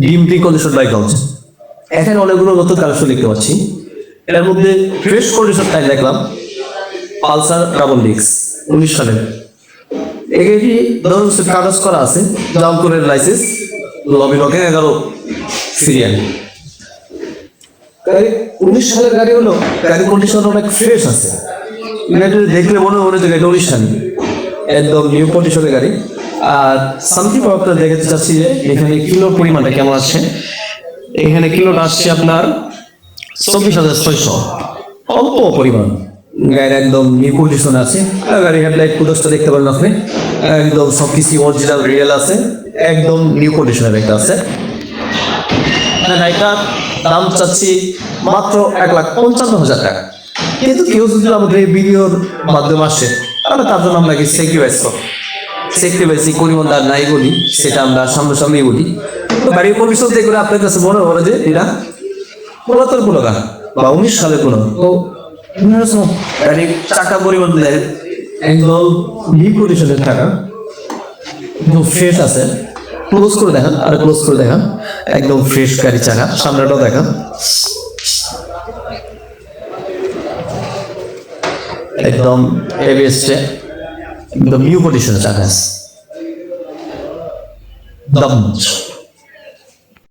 DMT condition bike হচ্ছে। এখানে অনেকগুলো নতুন কালেকশন দেখতে পাচ্ছি। এর মধ্যে ফ্রেশ কন্ডিশন টাইপ দেখলাম পালসার ডাবল ডিক্স 19 সালের। এটি ধরুন কাগজ করা আছে, জামপুরের লাইসেন্স, লবি লকে 11 সিরিয়াল। গাড়ি 19 সালের গাড়ি হলো, গাড়ি কন্ডিশন অনেক ফ্রেশ আছে। গাড়ি দেখলে মনে হয় যে গাড়ি 19 সালের, একদম নিউ কন্ডিশনের গাড়ি। আর সামথিং আপনার দেখাতে চাচ্ছি যে এখানে কিলোর পরিমাণটা কেমন আছে। এখানে কিলোটা আসছে আপনার 24,600, অল্প পরিমাণ। গাড়ি একদম নিউ কন্ডিশন আছে। গাড়ি হেডলাইট ফুটেজটা দেখতে পারেন আপনি, একদম সবকিছু অরিজিনাল রিয়েল আছে, একদম নিউ কন্ডিশনের একটা আছে। গাড়িটার দাম চাচ্ছি মাত্র 1,55,000 টাকা। কিন্তু কেউ যদি আমাদের এই ভিডিওর মাধ্যমে আসে তাহলে তার জন্য আমরা সেক্রিফাইস পরিমাণ আর নাই বলি, সেটা আমরা সামনাসামনি বলি। তো গাড়ির কন্ডিশন দেখলে আপনার কাছে মনে হবে যে এটা পুরাতন কোনো গাড়ি বা 19 সালের কোনো। তো গাড়ির চাকা পরিমাণ দেয় একদম নিউ কন্ডিশনের টাকা, একদম ফ্রেশ আছে। ক্লোজ করে দেখান, আর ক্লোজ করে দেখান, একদম ফ্রেশ গাড়ি চাকা। সামনেটাও দেখান, একদম এবিএসে একদম নিউ কন্ডিশনের চাকা আছে।